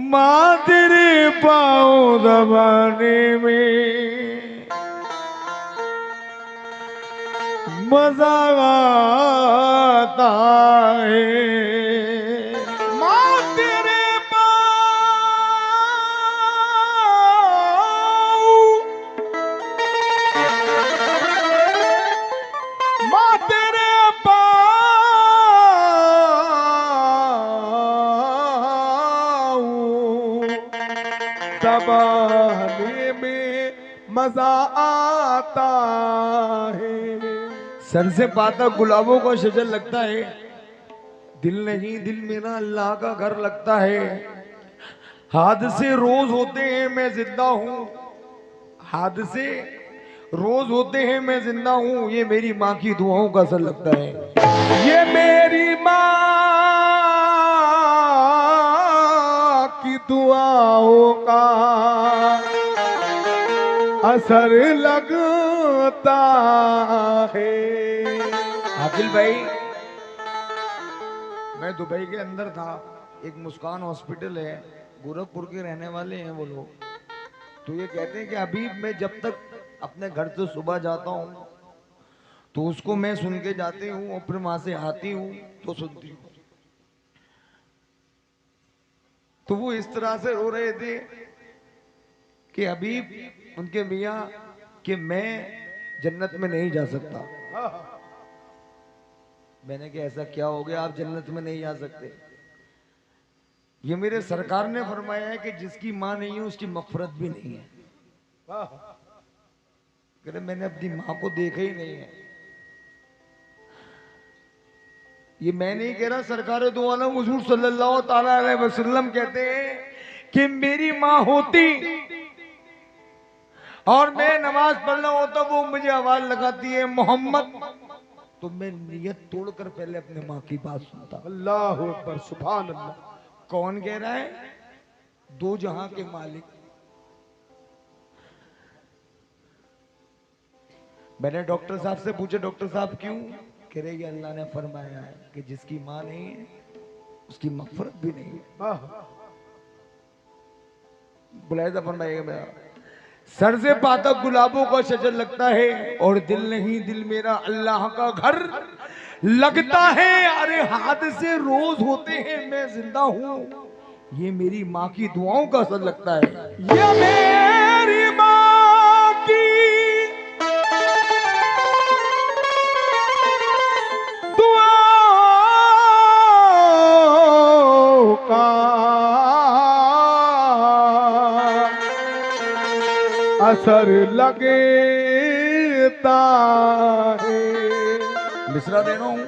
माँ तेरे पाँव दबाने में मजा आता है। माँ तेरे माँ तेरे दबाने में मजा आता है। सर से पाता गुलाबों का शजर लगता है, दिल नहीं दिल मेरा अल्लाह का घर लगता है। हादसे रोज होते हैं मैं जिंदा हूँ, हादसे रोज होते हैं मैं जिंदा हूँ, ये मेरी माँ की दुआओं का असर लगता है। ये मेरी माँ की दुआओं का असर लगता है। आकिल भाई, मैं दुबई के अंदर था, एक मुस्कान हॉस्पिटल है, गोरखपुर के रहने वाले हैं वो लोग। तो ये कहते हैं कि अभी मैं जब तक अपने घर से सुबह जाता हूँ तो उसको मैं सुन के जाती हूँ और फिर वहां से आती हूँ तो सुनती हूँ। तो वो इस तरह से रो रहे थे कि अभी उनके मियाँ कि मैं जन्नत में नहीं जा सकता। मैंने कहा ऐसा क्या हो गया आप जन्नत में नहीं जा सकते? ये मेरे सरकार ने फरमाया है कि जिसकी माँ नहीं है उसकी मगफरत भी नहीं है। कह रहे मैंने अपनी माँ को देखा ही नहीं है। ये मैं नहीं कह रहा, सरकार दो आलम हुजूर सल्लल्लाहु ताला अलैहि वसल्लम कहते हैं कि मेरी माँ होती और मैं नमाज पढ़ना होता, वो मुझे आवाज लगाती है मोहम्मद, तो मैं नियत तोड़कर पहले अपने माँ की बात सुनता। अल्लाह अकबर, सुभान अल्लाह। कौन कह रहा है? दो जहां के मालिक। मैंने डॉक्टर साहब से पूछा, डॉक्टर साहब क्यों? कह रहे अल्लाह ने फरमाया है कि जिसकी माँ नहीं है उसकी मगफरत भी नहीं है। बुलाया फरमाएगा मेरा सर से पाता गुलाबों का शजर लगता है और दिल नहीं दिल मेरा अल्लाह का घर लगता है। अरे हादसे रोज होते हैं मैं जिंदा हूँ, ये मेरी माँ की दुआओं का असर लगता है। ये मेरी माँ की दुआओं का असर लगता है। मिसरा दे रहा हूं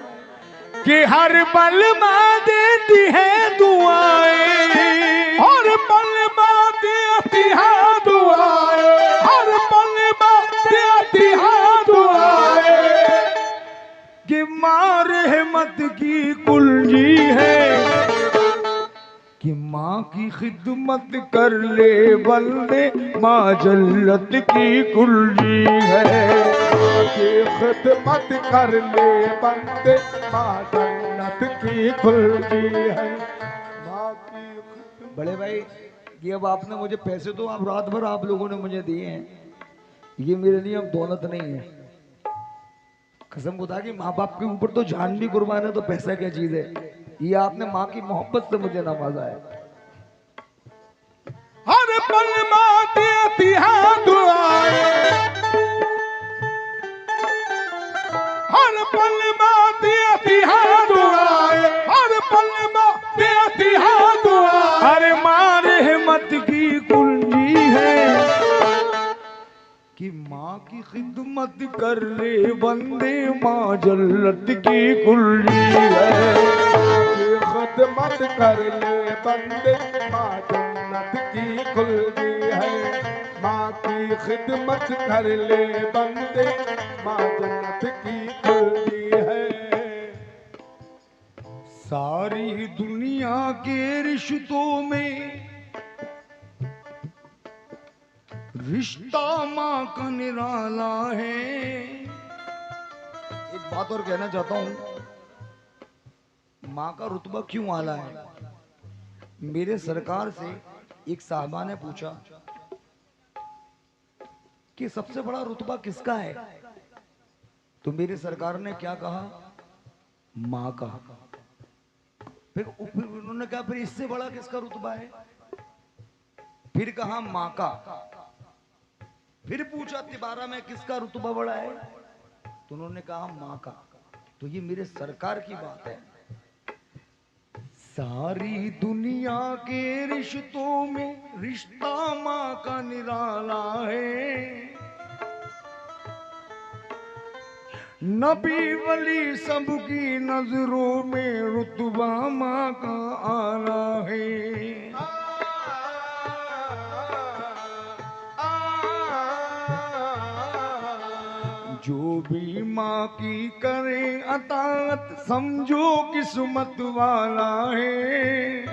कि हर पल माँ देती है दुआएं, हर पल माँ देती है दुआएं, हर पल माँ देती है दुआएं, कि माँ रहमत की कुंजी है, कि माँ की खिदमत कर ले बंदे माँ जन्नत की कुंजी है, की खिदमत कर ले बंदे माँ जन्नत की कुंजी है। माँ की बड़े भाई, ये अब आपने मुझे पैसे तो आप रात भर आप लोगों ने मुझे दिए हैं, ये मेरे लिए अब दौलत नहीं है। कसम खुदा की माँ बाप के ऊपर तो जान भी कुर्बान है, तो पैसा क्या चीज है? ये आपने माँ की मोहब्बत से मुझे नवाजा है। हर पल माँ देती है दुआएं, हर पल माँ देती है दुआएं, हर पल माँ देती है दुआएं। अरे माँ रहमत की कुंजी है, कि माँ की खिदमत कर ले बंदे माँ जन्नत की कुंजी है, की खिदमत कर ले बंदे माँ जन्नत की कुंजी है, माँ की खिदमत कर ले बंदे माँ जन्नत की कुंजी है। सारी दुनिया के रिश्तों में रिश्ता माँ का निराला है। एक बात और कहना चाहता हूं, माँ का रुतबा क्यों आला है? मेरे सरकार से एक साहबा ने पूछा कि सबसे बड़ा रुतबा किसका है? तो मेरे सरकार ने क्या कहा? माँ का। फिर उन्होंने कहा फिर इससे बड़ा किसका रुतबा है? फिर कहा माँ का। फिर पूछा तिबारा में किसका रुतबा बड़ा है? तो उन्होंने कहा माँ का। तो ये मेरे सरकार की बात है। सारी दुनिया के रिश्तों में रिश्ता माँ का निराला है। नबी वली सबकी नजरों में रुतबा माँ का आला है। जो भी माँ की करे अताअत समझो किस्मत वाला है।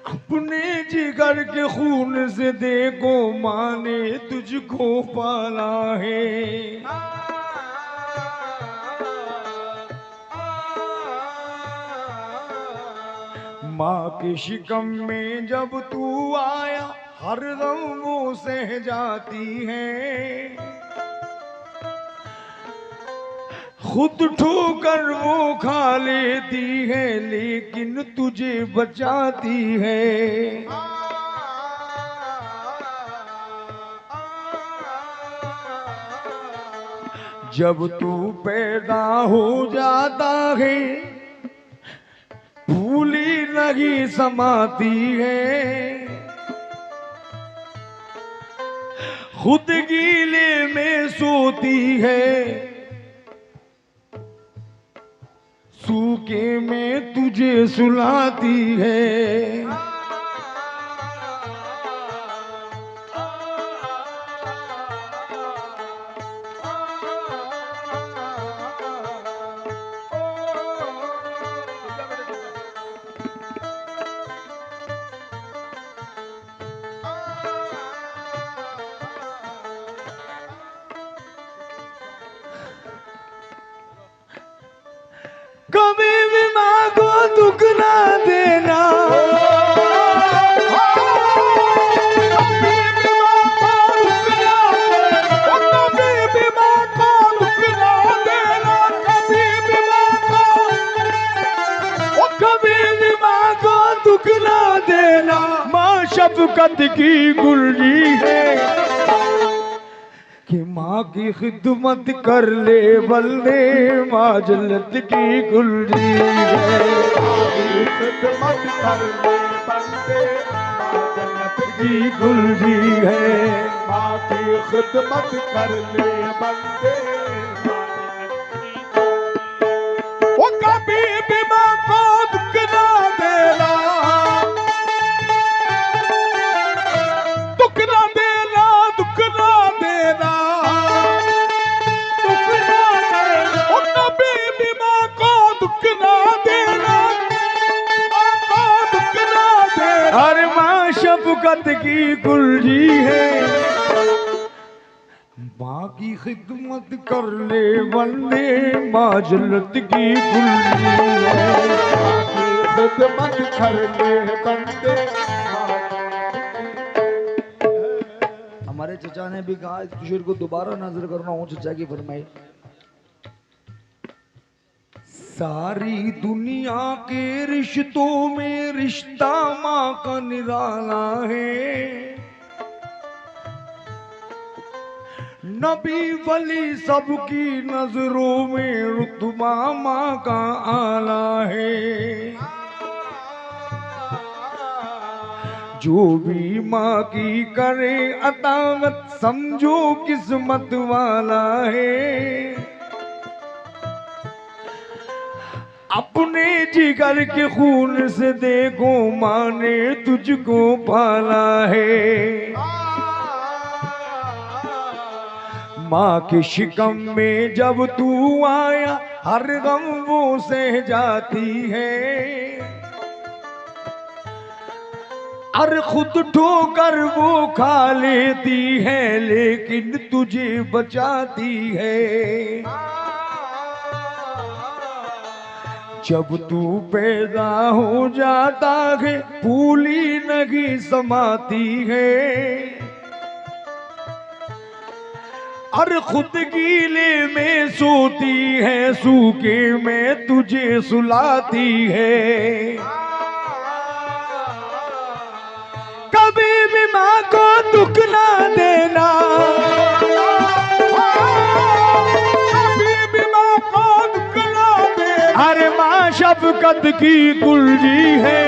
अपने जिगर के खून से देखो माँ ने तुझको पाला है। माँ के शिकम में जब तू आया हर दम वो सह जाती है। खुद ठोकर वो खा लेती है लेकिन तुझे बचाती है। जब तू पैदा हो जाता है भूली नहीं समाती है। खुद गीले में सोती है सूखे में तुझे सुलाती है। कभी भी माँ को दुख ना देना। दुख ना देना माँ शफकत की गुलरी है कि माँ की खिदमत कर ले बल्ले माँ जन्नत की गुलरी है। खिदमत कर ले बल्ले माँ जन्नत की गुलरी है। माँ की खिदमत कर ले बल्ले वो कभी भी माँ को दुख ना देना। दुख ना देना दुख ना देना दुख ना देना वो कभी भी माँ को दुख ना देना। दुख ना देना हर माँ शफकत की गुलरी है। माँ की खिदमत कर ले बंदे माँ जन्नत की गुलरी है। माँ की खिदमत कर ले बंदे। हमारे चचा ने भी कहा इस किशोर को दोबारा नजर करना हो। चचा की फरमाई सारी दुनिया के रिश्तों में रिश्ता माँ का निराला है। नबी वली सबकी नजरों में रुतबा माँ का आला है। जो भी माँ की करे अताअत समझो किस्मत वाला है। अपने जिगर के खून से देखो माँ ने तुझको पाला है। माँ के शिकम में जब तू आया हर गम वो सह जाती है। और खुद ठोकर वो खा लेती है लेकिन तुझे बचाती है। जब तू पैदा हो जाता है फूली नहीं समाती है, और खुद गीले में सोती है सूखे में तुझे सुलाती है। कभी भी माँ को दुख ना देना, कभी भी माँ को दुख ना देना। अरे माँ शफकत की कुलजी है,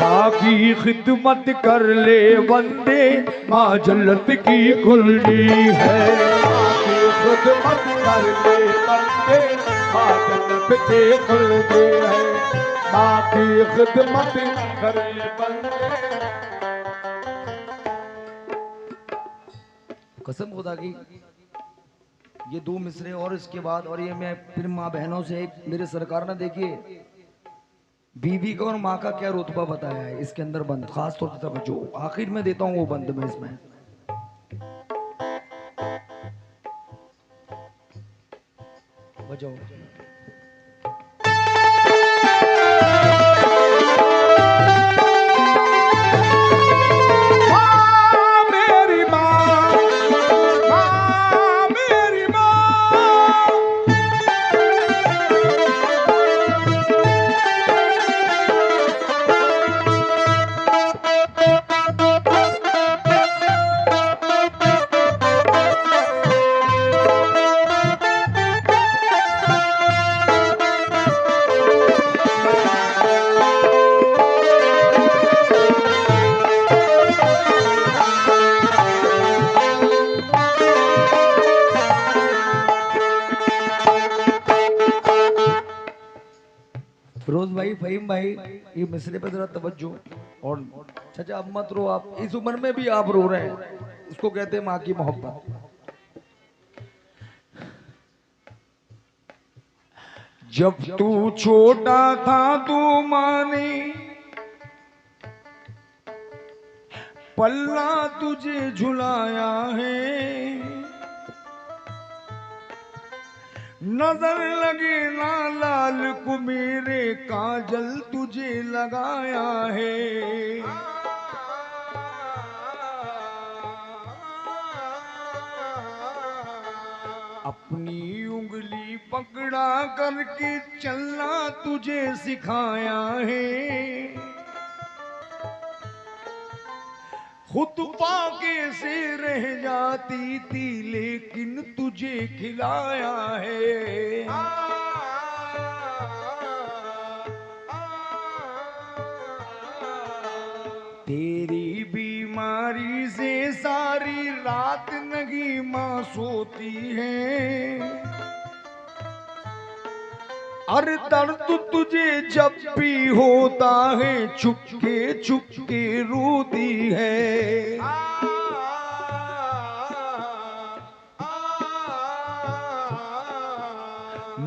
माँ की खिदमत कर ले बंदे, माँ जन्नत की कुलजी है। खिदमत कर ले बंदे, माँ जन्नत की कुलजी है। माँ की खिदमत कर ले बंदे। कसम खुदा की ये दो मिसरे और इसके बाद, और ये मैं फिर माँ बहनों से एक मेरे सरकार ने देखिए बीवी का और माँ का क्या रुतबा बताया है इसके अंदर बंद, खास तौर पर जो आखिर में देता हूँ वो बंद में इसमें। बजाओ। फिरोज भाई, फहीम भाई, ये मिसरे पे जरा तवज्जो। और चाचा अब मत रो, आप इस उम्र में भी आप रो रहे हैं, इसको कहते हैं माँ की मोहब्बत। जब तू छोटा था तू माने पल्ला तुझे झुलाया है, नजर लगे ना लाल को मेरे काजल तुझे लगाया है। अपनी उंगली पकड़ा करके चलना तुझे सिखाया है, खुद पाके से रह जाती थी लेकिन तुझे खिलाया है। तेरी बीमारी से सारी रात नहीं माँ सोती है, और दर्द तुझे जब भी होता है चुपके चुपके रोती है।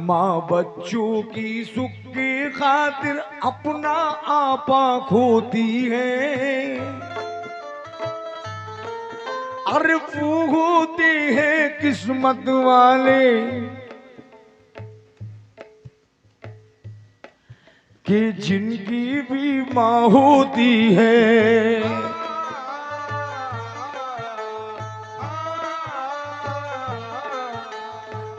माँ बच्चों की सुख की खातिर अपना आपा खोती है, और वो होते हैं किस्मत वाले कि जिनकी भी माँ होती है।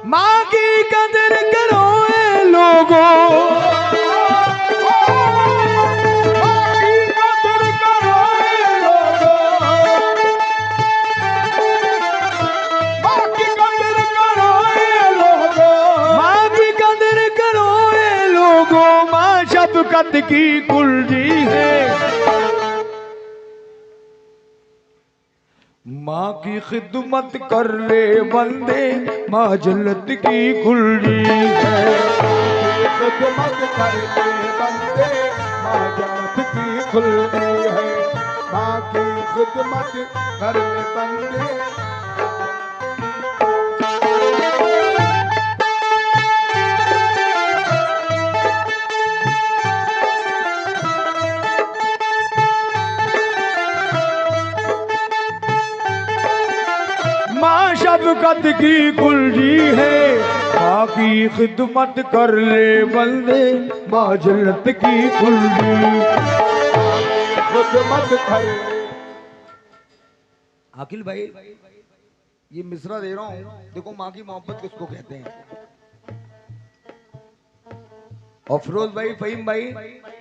माँ की कदर करो ए लोगों, माँ की कदर करो ए लोगों, माँ की कदर करो ए लोगों, माँ की कदर करो ए लोगों। माँ शफकत की कुलजी है, माँ की खिदमत कर ले बंदे, माँ जन्नत की कुलजी है। खिदमत कर ले बंदे, माँ जन्नत की कुलजी है। माँ की खिदमत कर ले बंदे। माँ शफकत की कुंजी है, माँ की खिदमत कर ले बंदे, माँ जन्नत की कुंजी खिदमत कर। अखिल भाई ये मिसरा दे रहा हूं, देखो माँ की मोहब्बत किसको कहते हैं। और फिरोज भाई, फहीम भाई,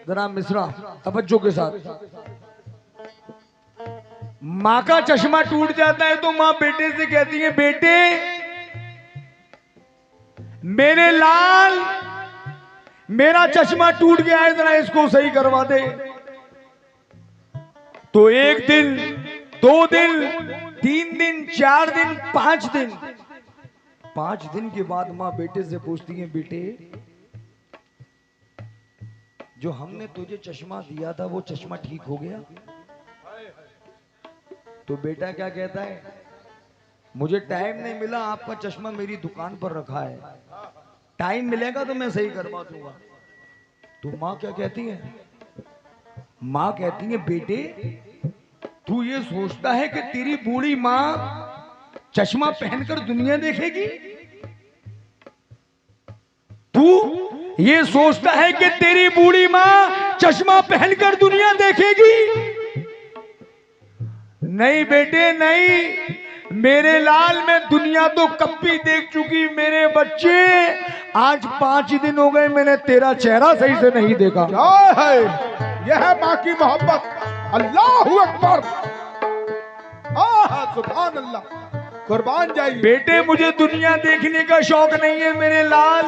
जरा मिसरा तवज्जो के साथ। माँ का चश्मा टूट जाता है तो माँ बेटे से कहती है, बेटे मेरे लाल मेरा चश्मा टूट गया है, जरा इसको सही करवा दे। तो 1 दिन, 2 दिन, 3 दिन, 4 दिन, 5 दिन, 5 दिन के बाद माँ बेटे से पूछती है, बेटे जो हमने तुझे चश्मा दिया था वो चश्मा ठीक हो गया? तो बेटा क्या कहता है, मुझे टाइम नहीं मिला, आपका चश्मा मेरी दुकान पर रखा है, टाइम मिलेगा तो मैं सही करवा दूंगा। तो माँ क्या कहती है, माँ कहती है, बेटे तू ये सोचता है कि तेरी बूढ़ी माँ चश्मा पहनकर दुनिया देखेगी? तू ये सोचता है कि तेरी बूढ़ी माँ चश्मा पहनकर दुनिया देखेगी? नहीं बेटे नहीं, मेरे लाल में दुनिया तो कभी देख चुकी मेरे बच्चे। आज 5 दिन हो गए मैंने तेरा चेहरा सही से नहीं देखा। क्या है यह है माँ की मोहब्बत। अल्लाहू अकबर, सुभान अल्लाह, कुर्बान जाइए। बेटे मुझे दुनिया देखने का शौक नहीं है मेरे लाल,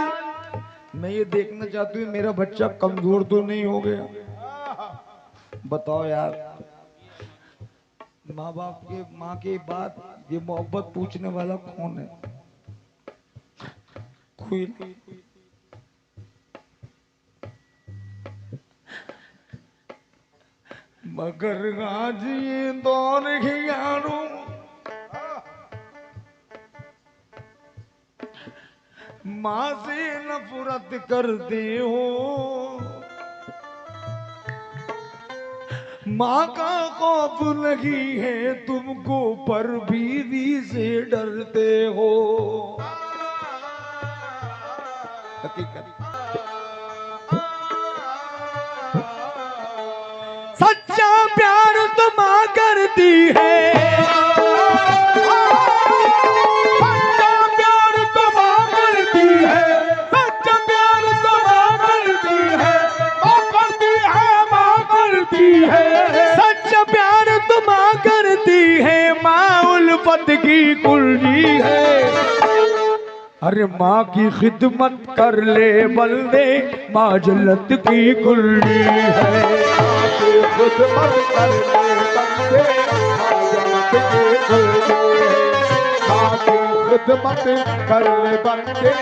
मैं ये देखना चाहती हूँ मेरा बच्चा कमजोर तो नहीं हो गया। बताओ यार, माँ बाप के, माँ के बाद ये मोहब्बत पूछने वाला कौन है? कोई नहीं। मगर आज ये दौर है यारों, माँ से नफरत करते हो, माँ का खौफ नहीं है तुमको पर बीवी से डरते हो। हकीकत सच्चा प्यार तो माँ करती है, सच्चा प्यार तो माँ करती है, सच्चा प्यार तो माँ करती है, माँ करती है, माँ करती है, सच्चा प्यार तो माँ करती है, माँ उल्फत की कुंजी है। अरे माँ की खिदमत कर ले बंदे, माँ जन्नत की कुंजी है। माँ की खिदमत कर ले बंदे, माँ जन्नत की कुंजी है। माँ की खिदमत कर ले बंदे।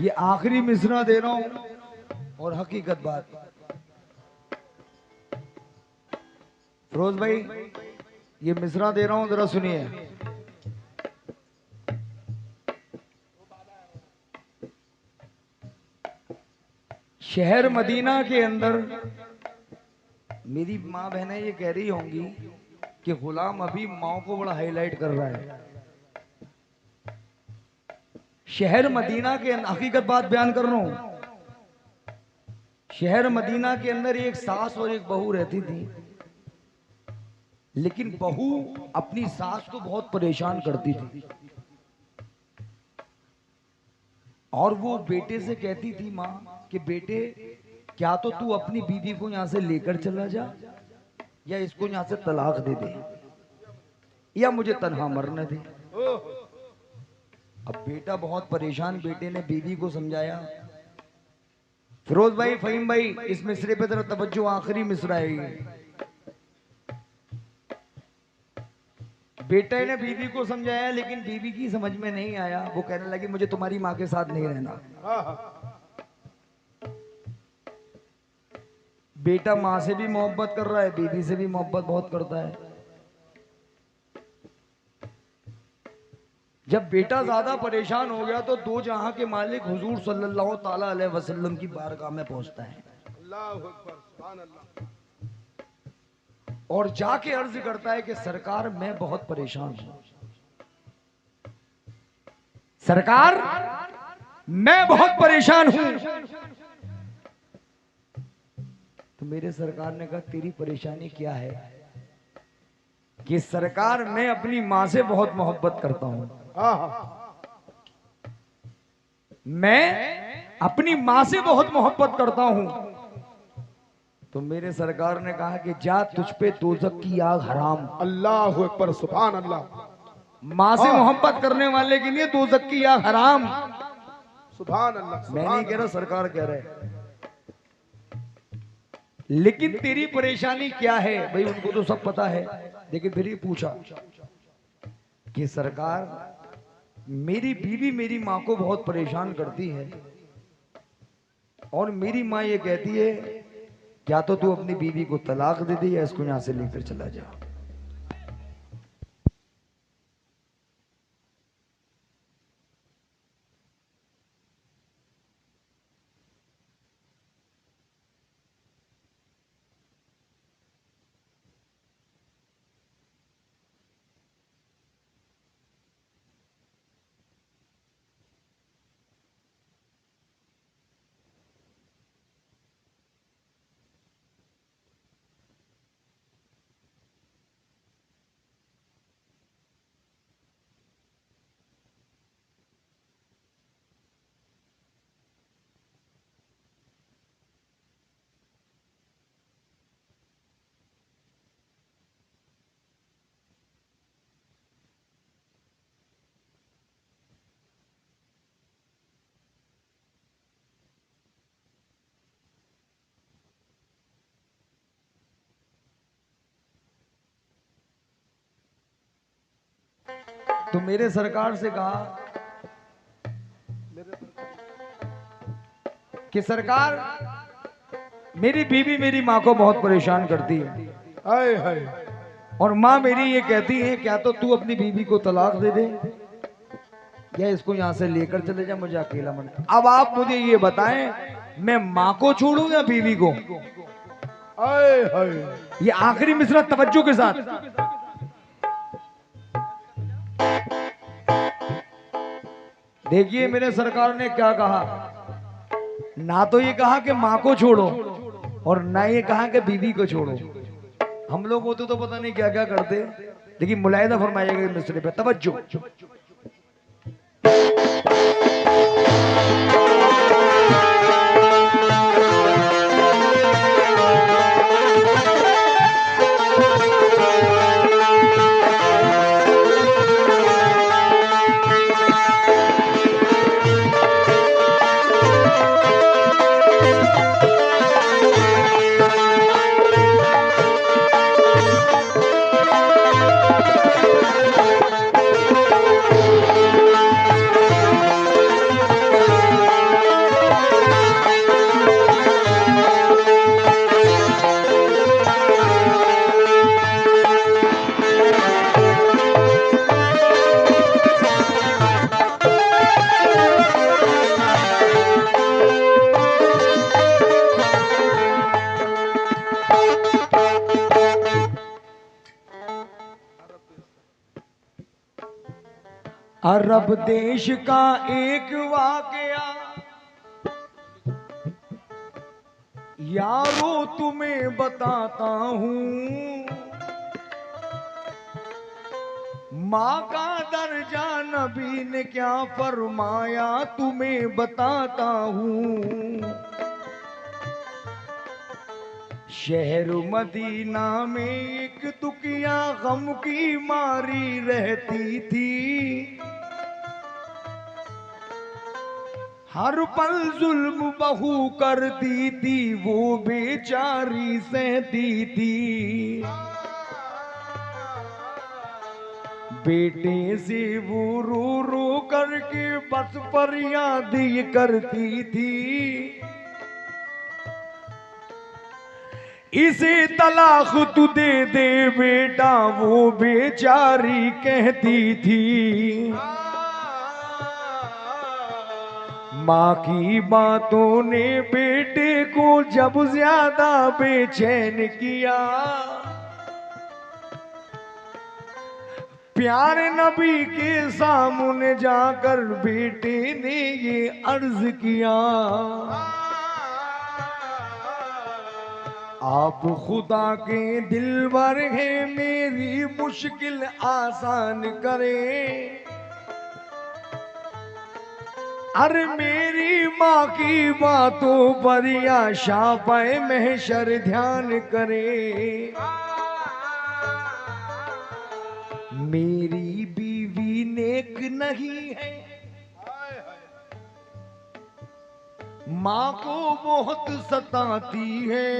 ये आखिरी मिसरा दे रहा हूं और हकीकत बात। फिरोज भाई ये मिसरा दे रहा हूं, जरा सुनिए। शहर मदीना के अंदर मेरी माँ बहनें ये कह रही होंगी कि गुलाम अभी माँ को बड़ा हाईलाइट कर रहा है। शहर मदीना के हकीकत बात बयान कर रहा हूं। शहर मदीना के अंदर एक सास और एक बहू रहती थी, लेकिन बहू अपनी सास को बहुत परेशान करती थी और वो बेटे से कहती थी माँ कि बेटे क्या तो तू अपनी बीवी को यहां से लेकर चला जा, या इसको यहां से तलाक दे दे, या मुझे तन्हा मरने दे। अब बेटा बहुत परेशान, बेटे ने बीवी को समझाया। फिरोज भाई, फहीम भाई, इस मिसरे पे जरा तवज्जो, आखिरी मिसरा है। बेटे ने बीवी को समझाया लेकिन बीवी की समझ में नहीं आया। वो कहने लगी मुझे तुम्हारी माँ के साथ नहीं रहना। बेटा माँ से भी मोहब्बत कर रहा है, बीवी से भी मोहब्बत बहुत करता है। जब बेटा ज्यादा परेशान हो गया तो दो जहां के मालिक हुजूर सल्लल्लाहु ताला अलैहि वसल्लम की बारगाह में पहुंचता है। अल्लाह अकबर, सुभान अल्लाह। और जाके अर्ज करता है कि सरकार मैं बहुत परेशान हूं। सरकार मैं बहुत परेशान हूं। तो मेरे सरकार ने कहा तेरी परेशानी क्या है? कि सरकार मैं अपनी मां से बहुत मोहब्बत करता हूं। मैं अपनी मां से बहुत मोहब्बत करता हूं। तो मेरे सरकार ने कहा कि जा तुझ पे दोज़ख की आग हराम। अल्लाह अकबर, सुभान अल्लाह। मां से मोहब्बत करने वाले के लिए दोज़ख की आग हराम। सुभान अल्लाह। मैं नहीं कह रहा, सरकार कह रहे। लेकिन तेरी परेशानी क्या है? भाई उनको तो सब पता है, लेकिन फिर ही पूछा कि सरकार मेरी बीवी मेरी मां को बहुत परेशान करती है और मेरी मां ये कहती है क्या तो तू अपनी बीवी को तलाक दे दे या इसको यहां से लेकर चला जा। तो मेरे सरकार से कहा कि सरकार मेरी बीवी मेरी मां को बहुत परेशान करती है हाय हाय। और मां मेरी ये कहती है क्या तो तू अपनी बीवी को तलाक दे दे या इसको यहां से लेकर चले जा, मुझे अकेला मन। अब आप मुझे ये बताएं मैं मां को छोड़ूं या बीवी को? हाय हाय। ये आखिरी मिसरा तवज्जो के साथ। देखिए मेरे सरकार ने क्या कहा। ना तो ये कहा कि मां को छोड़ो और ना ये कहा कि बीवी को छोड़ो। हम लोग होते तो पता नहीं क्या क्या करते, लेकिन मुलायदा फरमाइएगा मिसरे पे तवज्जो। अरब देश का एक वाकया यारो तुम्हें बताता हूँ। माँ का दर्जा नबी ने क्या फरमाया तुम्हें बताता हूँ। शहर मदीना में एक दुखिया गम की मारी रहती थी। हर पल जुल्म बहू करती थी वो बेचारी सहती थी। बेटे से वो रो रो करके बस फरियाद ये करती थी। इसे तलाक तू दे दे बेटा वो बेचारी कहती थी। माँ की बातों ने बेटे को जब ज्यादा बेचैन किया। प्यारे नबी के सामने जाकर बेटे ने ये अर्ज किया, आप खुदा के दिलबर हैं, मेरी मुश्किल आसान करें। अरे मेरी माँ की बातों पर या शापाए महशर ध्यान करे। मेरी बीवी नेक नहीं है, माँ को बहुत सताती है,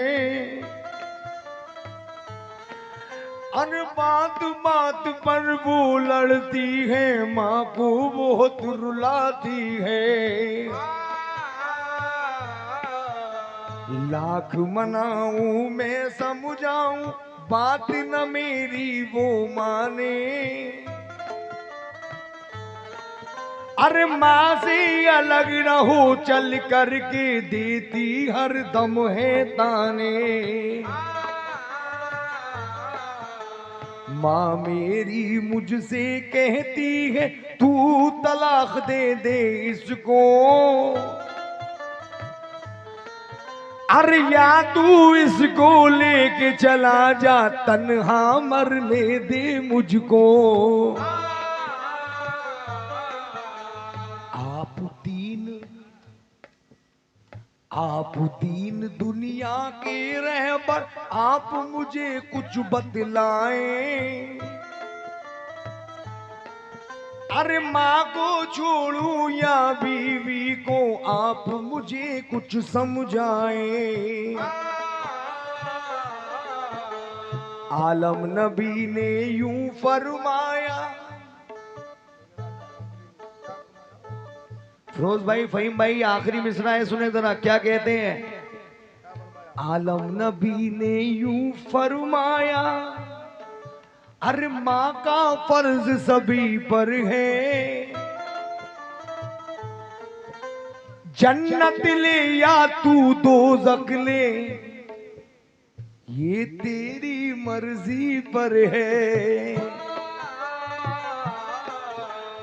अरे बात बात पर वो लड़ती है, माँ को बहुत रुलाती है। लाख मनाऊं मैं समझाऊं, बात न मेरी वो माने। अरे माँ से अलग रहो चल करके, देती हर दम है ताने। माँ मेरी मुझसे कहती है, तू तलाक दे दे इसको। अरे या तू इसको लेके चला जा, तन्हा मरने दे मुझको। आप दीन दुनिया के रहबर, आप मुझे कुछ बतलाएं। अरे माँ को छोड़ूं या बीवी को, आप मुझे कुछ समझाएं। आलम नबी ने यूं फरमाया। फिरोज भाई, फहीम भाई, आखिरी मिसरा है, सुने जरा क्या कहते हैं। आलम नबी ने यूं फरमाया, अरे माँ का फर्ज सभी पर है। जन्नत ले या तू दोज़ख ले, ये तेरी मर्जी पर है।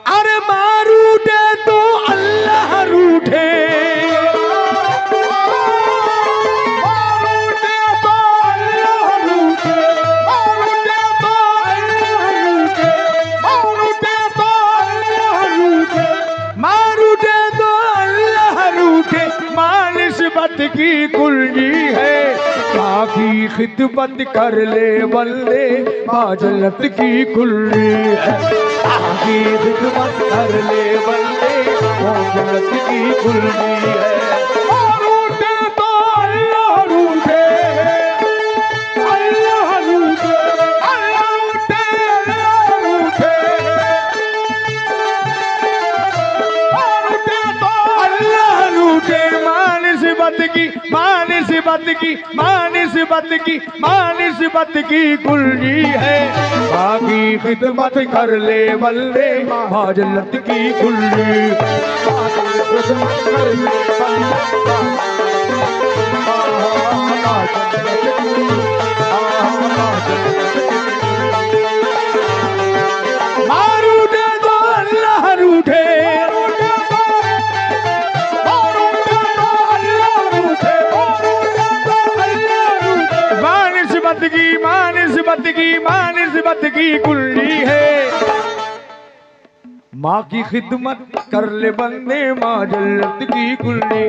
अरे माँ रूठे तो अल्लाह रूठे, की कुल्जी है, काफी खिदमत कर ले बल्ले, माँ जन्नत की कुल्जी है। काफी खिदमत कर ले बल्ले, माँ जन्नत की कुल्जी है। रूठे तो अल्लाह रूठे, अल्लाह रूठे, अल्लाह रूठे, अल्लाह रूठे। रूठे तो अल्लाह रूठे, मानिस्बत की, मानिस्बत की, मानिस्बत की, मानिस्बत की कुल्जी है। बाकी खिदमत कर ले बल्ले, माँ जन्नत की कुल्जी। रूठे तो अल्लाह रूठे, की मानिस्बत की, मानिस्बत की कुल्ली है। माँ की खिदमत कर ले बंदे, माँ जन्नत की कुल्ली।